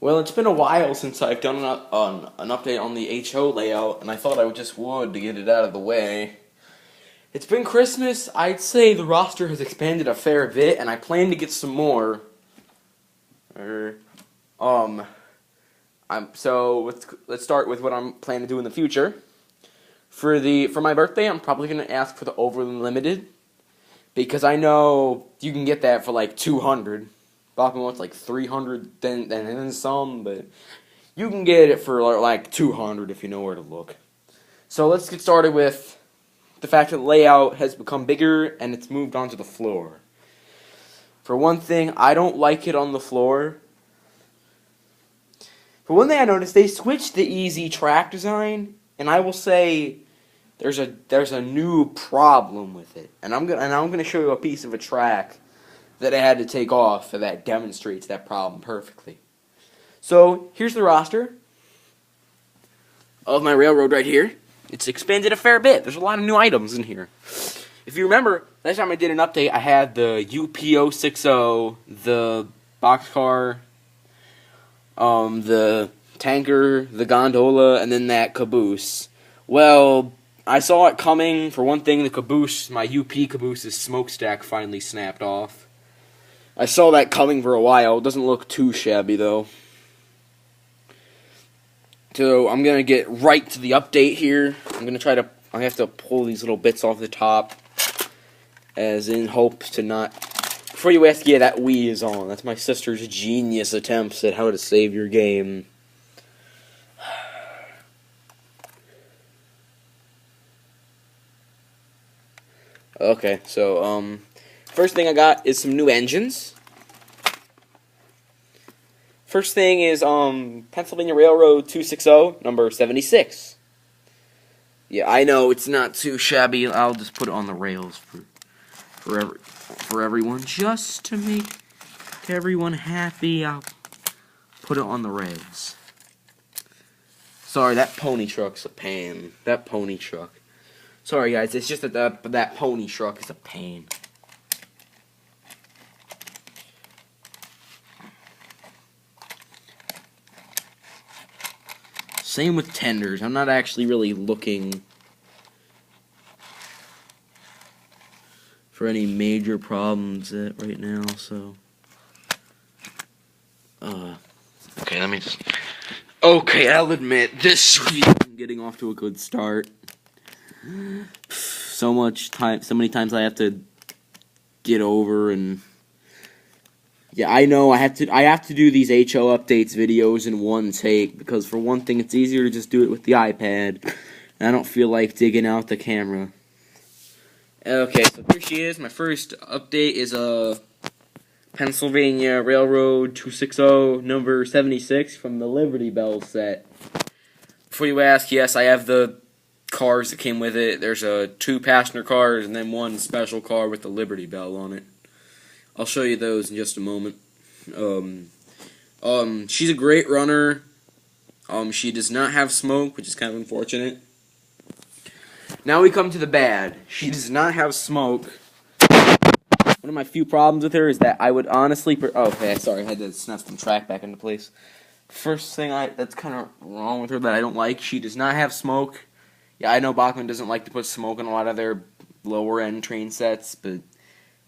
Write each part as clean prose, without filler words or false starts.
Well, it's been a while since I've done an update on the HO layout, and I thought I just would to get it out of the way. It's been Christmas. I'd say the roster has expanded a fair bit, and I plan to get some more. So let's start with what I'm planning to do in the future. For my birthday, I'm probably gonna ask for the overly limited, because I know you can get that for like 200. Bachman wants like 300, then some, but you can get it for like 200 if you know where to look. So let's get started with the fact that the layout has become bigger and it's moved onto the floor. For one thing, I don't like it on the floor. For one thing I noticed, they switched the easy track design, and I will say there's a new problem with it. And I'm gonna show you a piece of a track that I had to take off, and that demonstrates that problem perfectly. So here's the roster of my railroad right here. It's expanded a fair bit. There's a lot of new items in here. If you remember, last time I did an update, I had the UP060, the boxcar, the tanker, the gondola, and then that caboose. Well, I saw it coming. For one thing, the caboose, my UP caboose's smokestack finally snapped off. I saw that coming for a while. It doesn't look too shabby, though. So, I'm going to get right to the update here. I have to pull these little bits off the top, as in hopes to not... Before you ask, yeah, that Wii is on. That's my sister's genius attempts at how to save your game. Okay, so, first thing I got is some new engines. First thing is, Pennsylvania Railroad 260, number 76. Yeah, I know, it's not too shabby. I'll just put it on the rails for everyone. Just to make everyone happy, I'll put it on the rails. Sorry, that pony truck's a pain. That pony truck. Sorry, guys, it's just that pony truck is a pain. Same with tenders. I'm not actually really looking for any major problems right now, so... Okay, let me just... Okay, I'll admit, this isn't getting off to a good start. So many times I have to get over, and... Yeah, I know, I have to do these HO updates videos in one take, because for one thing, it's easier to just do it with the iPad, and I don't feel like digging out the camera. Okay, so here she is. My first update is Pennsylvania Railroad 260, number 76, from the Liberty Bell set. Before you ask, yes, I have the cars that came with it. There's 2 passenger cars, and then 1 special car with the Liberty Bell on it. I'll show you those in just a moment. She's a great runner. She does not have smoke, which is kind of unfortunate. Now we come to the bad. She does not have smoke. One of my few problems with her is that I would honestly... okay, sorry, I had to snap some track back into place. First thing that's kind of wrong with her that I don't like, she does not have smoke. Yeah, I know Bachman doesn't like to put smoke in a lot of their lower-end train sets, but...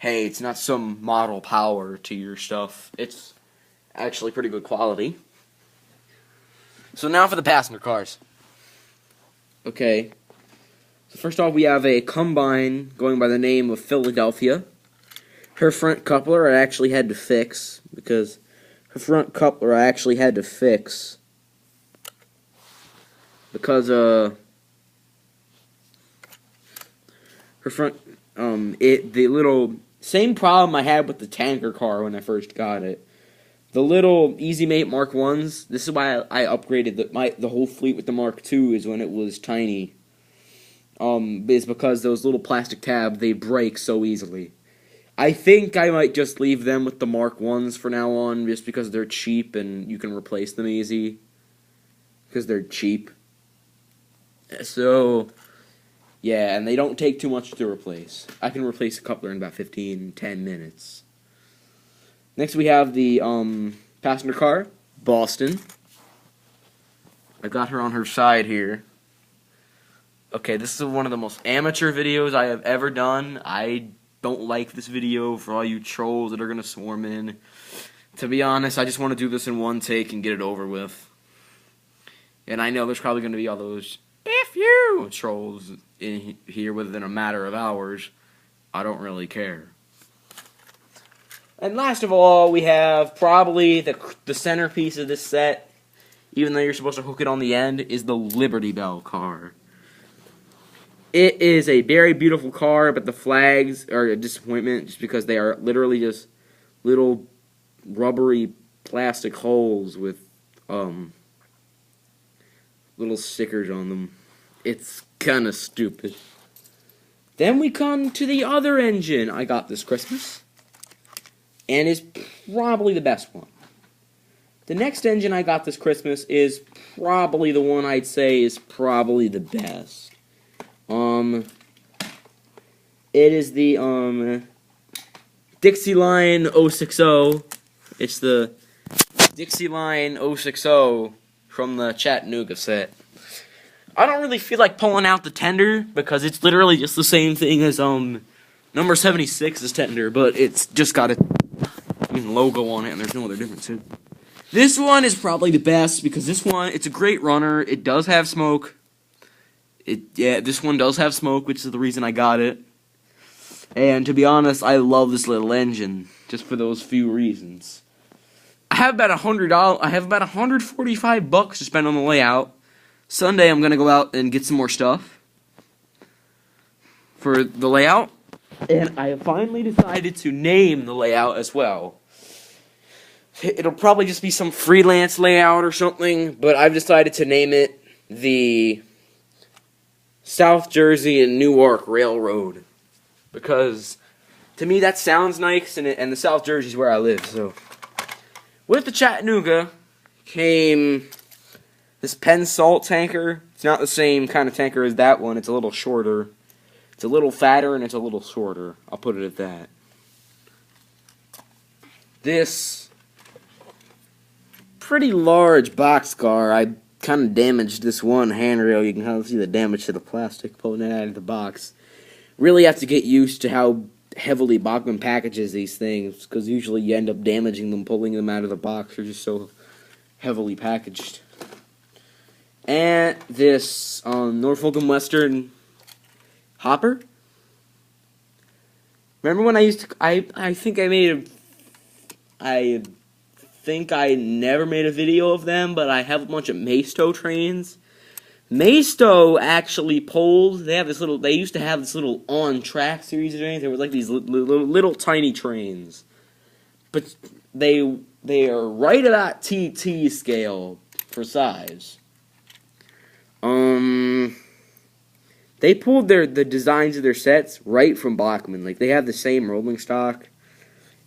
Hey, it's not some model power to your stuff. It's actually pretty good quality. So now for the passenger cars. Okay. So first off, we have a combine going by the name of Philadelphia. Her front coupler I actually had to fix, because her the little... Same problem I had with the tanker car when I first got it. The little Easy Mate Mark 1s, this is why I upgraded the whole fleet with the Mark 2s when it was tiny. Is because those little plastic tabs, they break so easily. I think I might just leave them with the Mark 1s for now on, just because they're cheap and you can replace them easy. Because they're cheap. So... Yeah, and they don't take too much to replace. I can replace a coupler in about 10 minutes. Next we have the passenger car. Boston. I got her on her side here. Okay, this is one of the most amateur videos I have ever done. I don't like this video for all you trolls that are going to swarm in. To be honest, I just want to do this in one take and get it over with. And I know there's probably going to be all those "F you" trolls in here within a matter of hours. I don't really care. And last of all, we have probably the centerpiece of this set, even though you're supposed to hook it on the end, is the Liberty Bell car. It is a very beautiful car, but the flags are a disappointment just because they are literally just little rubbery plastic holes with little stickers on them. It's kind of stupid. Then we come to the other engine I got this Christmas, and is probably the best one. The next engine I got this Christmas is probably the one I'd say is probably the best. It is the Dixieline 060. It's the Dixieline 060 from the Chattanooga set. I don't really feel like pulling out the tender because it's literally just the same thing as number 76's tender, but it's just got a logo on it and there's no other difference. This one is probably the best because this one, it's a great runner. It does have smoke. This one does have smoke, which is the reason I got it. And to be honest, I love this little engine just for those few reasons. I have about $100. I have about $145 to spend on the layout. Sunday, I'm gonna go out and get some more stuff for the layout, and I have finally decided to name the layout as well. It'll probably just be some freelance layout or something, but I've decided to name it the South Jersey and Newark Railroad. Because, to me, that sounds nice, and the South Jersey is where I live, so. With the Chattanooga came this Penn Salt tanker. It's not the same kind of tanker as that one. It's a little shorter. It's a little fatter, and it's a little shorter. I'll put it at that. This pretty large boxcar. I kind of damaged this one handrail. You can kind of see the damage to the plastic pulling it out of the box. Really have to get used to how heavily Bachman packages these things, because usually you end up damaging them, pulling them out of the box. They're just so heavily packaged. And this Norfolk and Western hopper. Remember when I used to? I think I never made a video of them, but I have a bunch of Maisto trains. Maisto actually pulled. They used to have this little on-track series of trains. They were like these little tiny trains, but they are right about TT scale for size. They pulled the designs of their sets right from Bachman. Like, they have the same rolling stock.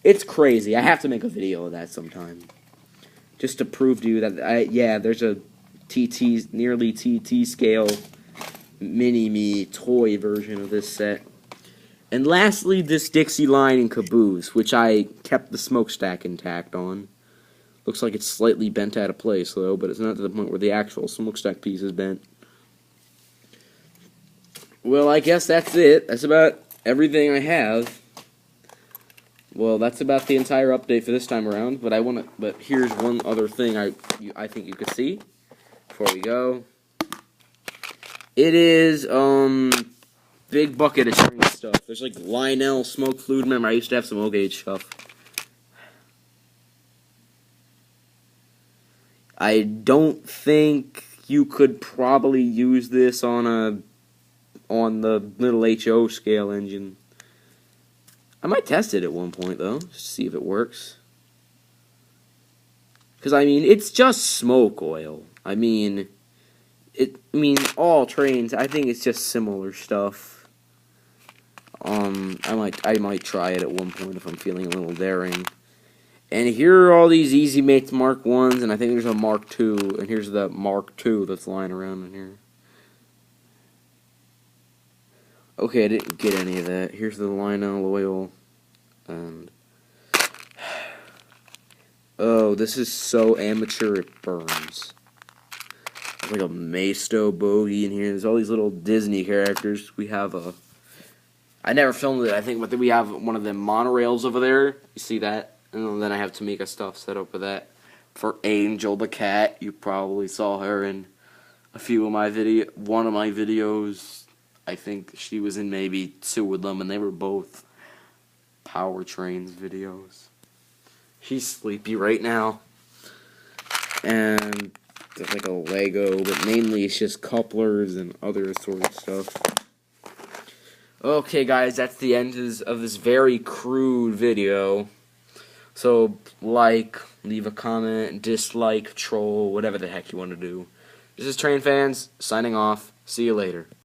It's crazy. I have to make a video of that sometime, just to prove to you that there's a nearly TT scale mini-me toy version of this set. And lastly, this Dixieline and caboose, which I kept the smokestack intact on. Looks like it's slightly bent out of place, though, but it's not to the point where the actual smokestack piece is bent. Well, I guess that's it. That's about everything I have. Well, that's about the entire update for this time around, but here's one other thing I think you could see before we go. It is big bucket of string stuff. There's like Lionel smoke fluid. Remember, I used to have some O-gauge stuff. I don't think you could probably use this on the little HO scale engine. I might test it at one point, though, just to see if it works. Because, I mean, it's just smoke oil. I mean, all trains, I think it's just similar stuff. I might try it at one point if I'm feeling a little daring. And here are all these Easy Mates Mark 1s, and I think there's a Mark 2, and here's the Mark 2 that's lying around in here. Okay, I didn't get any of that. Here's the Lionel oil, and Oh, this is so amateur it burns. There's like a Maisto bogey in here. There's all these little Disney characters. We have a... I never filmed it, I think, but then we have one of the monorails over there. You see that? And then I have Tamika stuff set up with that. For Angel the cat, you probably saw her in a few of my one of my videos. I think she was in maybe 2 of them, and they were both Powertrains videos. She's sleepy right now. And there's like a Lego, but mainly it's just couplers and other sort of stuff. Okay, guys, that's the end of this very crude video. So, like, leave a comment, dislike, troll, whatever the heck you want to do. This is Train Fans, signing off. See you later.